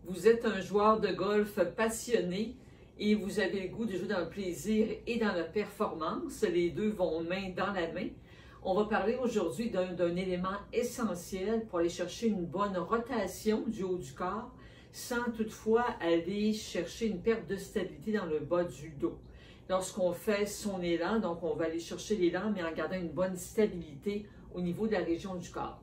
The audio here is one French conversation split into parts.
Vous êtes un joueur de golf passionné et vous avez le goût de jouer dans le plaisir et dans la performance. Les deux vont main dans la main. On va parler aujourd'hui d'un élément essentiel pour aller chercher une bonne rotation du haut du corps sans toutefois aller chercher une perte de stabilité dans le bas du dos. Lorsqu'on fait son élan, donc on va aller chercher l'élan, mais en gardant une bonne stabilité au niveau de la région du corps.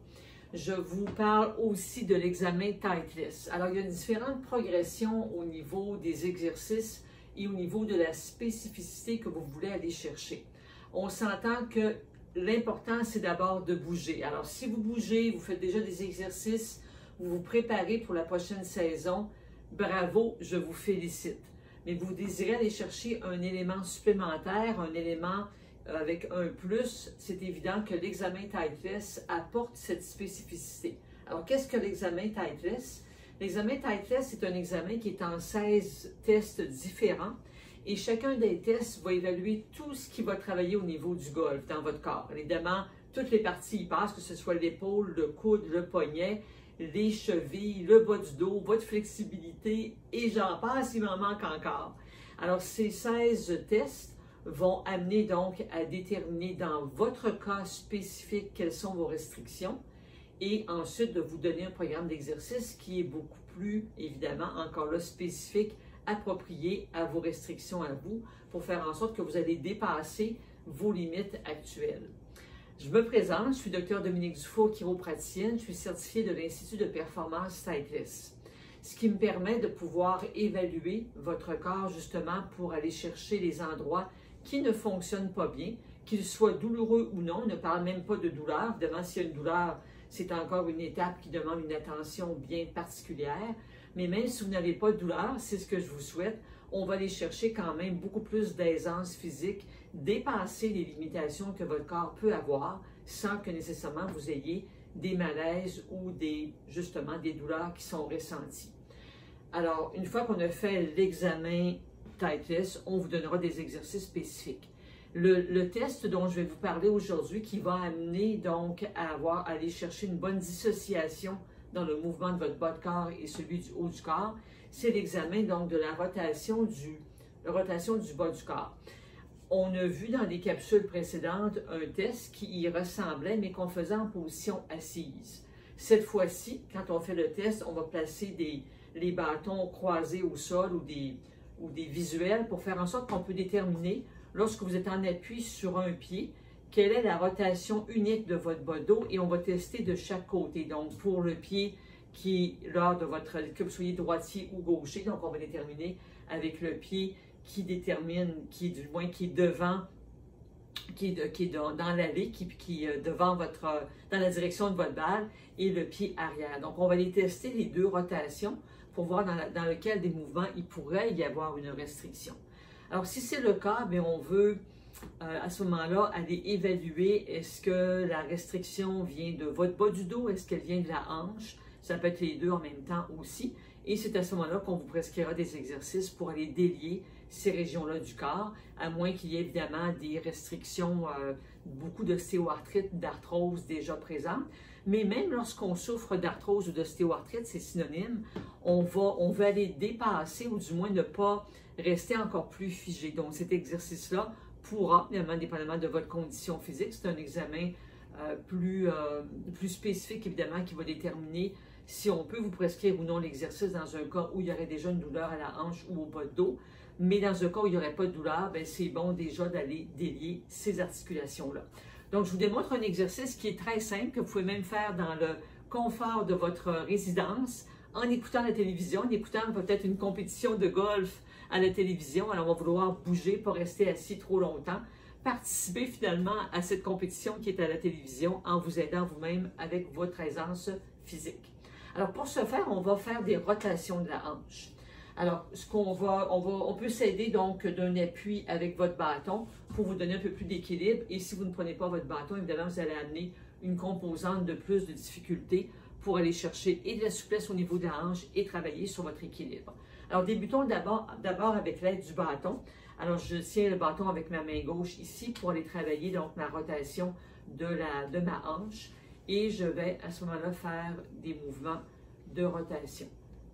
Je vous parle aussi de l'examen Titleist. Alors, il y a différentes progressions au niveau des exercices et au niveau de la spécificité que vous voulez aller chercher. On s'entend que l'important, c'est d'abord de bouger. Alors, si vous bougez, vous faites déjà des exercices, vous vous préparez pour la prochaine saison, bravo, je vous félicite. Mais vous désirez aller chercher un élément supplémentaire, un élément avec un plus, c'est évident que l'examen Titleist apporte cette spécificité. Alors, qu'est-ce que l'examen Titleist? L'examen Titleist, c'est un examen qui est en 16 tests différents et chacun des tests va évaluer tout ce qui va travailler au niveau du golf dans votre corps. Évidemment, toutes les parties y passent, que ce soit l'épaule, le coude, le poignet, les chevilles, le bas du dos, votre flexibilité et j'en passe, il m'en manque encore. Alors, ces 16 tests vont amener donc à déterminer dans votre cas spécifique quelles sont vos restrictions et ensuite de vous donner un programme d'exercice qui est beaucoup plus, évidemment, encore là, spécifique, approprié à vos restrictions à vous pour faire en sorte que vous allez dépasser vos limites actuelles. Je me présente, je suis Dr Dominique Dufault, chiropraticienne, je suis certifiée de l'Institut de performance Titleist, ce qui me permet de pouvoir évaluer votre corps justement pour aller chercher les endroits qui ne fonctionnent pas bien, qu'ils soient douloureux ou non. On ne parle même pas de douleur. Évidemment, s'il y a une douleur, c'est encore une étape qui demande une attention bien particulière. Mais même si vous n'avez pas de douleur, c'est ce que je vous souhaite, on va aller chercher quand même beaucoup plus d'aisance physique, dépasser les limitations que votre corps peut avoir sans que nécessairement vous ayez des malaises ou justement des douleurs qui sont ressenties. Alors, une fois qu'on a fait l'examen Titleist, on vous donnera des exercices spécifiques. Le test dont je vais vous parler aujourd'hui, qui va amener donc à aller chercher une bonne dissociation dans le mouvement de votre bas de corps et celui du haut du corps, c'est l'examen donc de la rotation du bas du corps. On a vu dans des capsules précédentes un test qui y ressemblait, mais qu'on faisait en position assise. Cette fois-ci, quand on fait le test, on va placer les bâtons croisés au sol ou des visuels pour faire en sorte qu'on peut déterminer, lorsque vous êtes en appui sur un pied, quelle est la rotation unique de votre bas dos et on va tester de chaque côté. Donc, pour le pied qui est lors de que vous soyez droitier ou gaucher, donc on va déterminer avec le pied qui est devant, qui est dans l'allée, qui est devant dans la direction de votre balle et le pied arrière. Donc, on va aller tester les deux rotations pour voir dans lequel des mouvements il pourrait y avoir une restriction. Alors, si c'est le cas, bien, on veut à ce moment-là aller évaluer est-ce que la restriction vient de votre bas du dos, est-ce qu'elle vient de la hanche, ça peut être les deux en même temps aussi, et c'est à ce moment-là qu'on vous prescrira des exercices pour aller délier ces régions-là du corps, à moins qu'il y ait évidemment des restrictions, beaucoup d'ostéoarthrite, d'arthrose déjà présentes. Mais même lorsqu'on souffre d'arthrose ou d'ostéoarthrite, c'est synonyme, on va aller dépasser ou du moins ne pas rester encore plus figé. Donc cet exercice-là pourra, évidemment, dépendamment de votre condition physique, c'est un examen plus spécifique évidemment qui va déterminer si on peut vous prescrire ou non l'exercice dans un cas où il y aurait déjà une douleur à la hanche ou au bas de dos. Mais dans un cas où il n'y aurait pas de douleur, c'est bon déjà d'aller délier ces articulations-là. Donc, je vous démontre un exercice qui est très simple, que vous pouvez même faire dans le confort de votre résidence, en écoutant la télévision, en écoutant peut-être une compétition de golf à la télévision. Alors, on va vouloir bouger, pas rester assis trop longtemps. Participer finalement à cette compétition qui est à la télévision en vous aidant vous-même avec votre aisance physique. Alors, pour ce faire, on va faire des rotations de la hanche. Alors, on peut s'aider donc d'un appui avec votre bâton pour vous donner un peu plus d'équilibre. Et si vous ne prenez pas votre bâton, évidemment, vous allez amener une composante de plus de difficulté pour aller chercher et de la souplesse au niveau de la hanche et travailler sur votre équilibre. Alors, débutons d'abord avec l'aide du bâton. Alors, je tiens le bâton avec ma main gauche ici pour aller travailler donc ma rotation de ma hanche. Et je vais à ce moment-là faire des mouvements de rotation.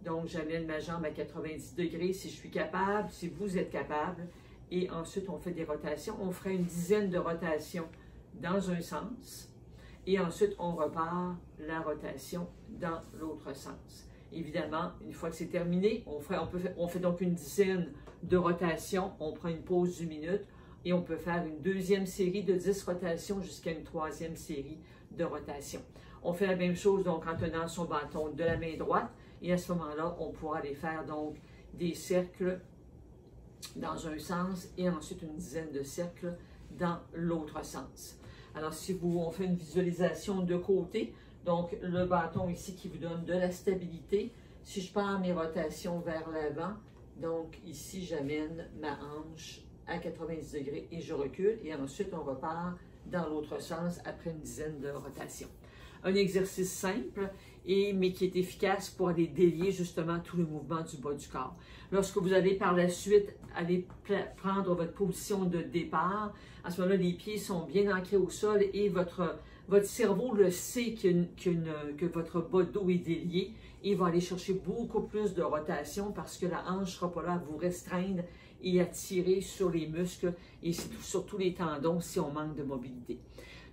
Donc, j'amène ma jambe à 90 degrés si je suis capable, si vous êtes capable. Et ensuite, on fait des rotations. On fera une dizaine de rotations dans un sens. Et ensuite, on repart la rotation dans l'autre sens. Évidemment, une fois que c'est terminé, on fait donc une dizaine de rotations. On prend une pause d'une minute et on peut faire une deuxième série de 10 rotations jusqu'à une troisième série de rotations. On fait la même chose donc en tenant son bâton de la main droite et à ce moment-là, on pourra aller faire donc des cercles dans un sens et ensuite une dizaine de cercles dans l'autre sens. Alors, si on fait une visualisation de côté, donc le bâton ici qui vous donne de la stabilité, si je pars mes rotations vers l'avant, donc ici j'amène ma hanche à 90 degrés et je recule et ensuite on repart dans l'autre sens après une dizaine de rotations. Un exercice simple, mais qui est efficace pour aller délier justement tout le mouvement du bas du corps. Lorsque vous allez par la suite aller prendre votre position de départ, à ce moment-là, les pieds sont bien ancrés au sol et votre cerveau le sait que votre bas de dos est délié et va aller chercher beaucoup plus de rotation parce que la hanche ne sera pas là à vous restreindre et à tirer sur les muscles et sur tous les tendons si on manque de mobilité.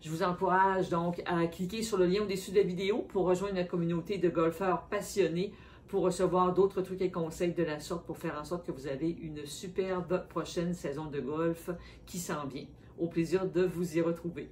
Je vous encourage donc à cliquer sur le lien au-dessus de la vidéo pour rejoindre la communauté de golfeurs passionnés pour recevoir d'autres trucs et conseils de la sorte pour faire en sorte que vous avez une superbe prochaine saison de golf qui s'en vient. Au plaisir de vous y retrouver.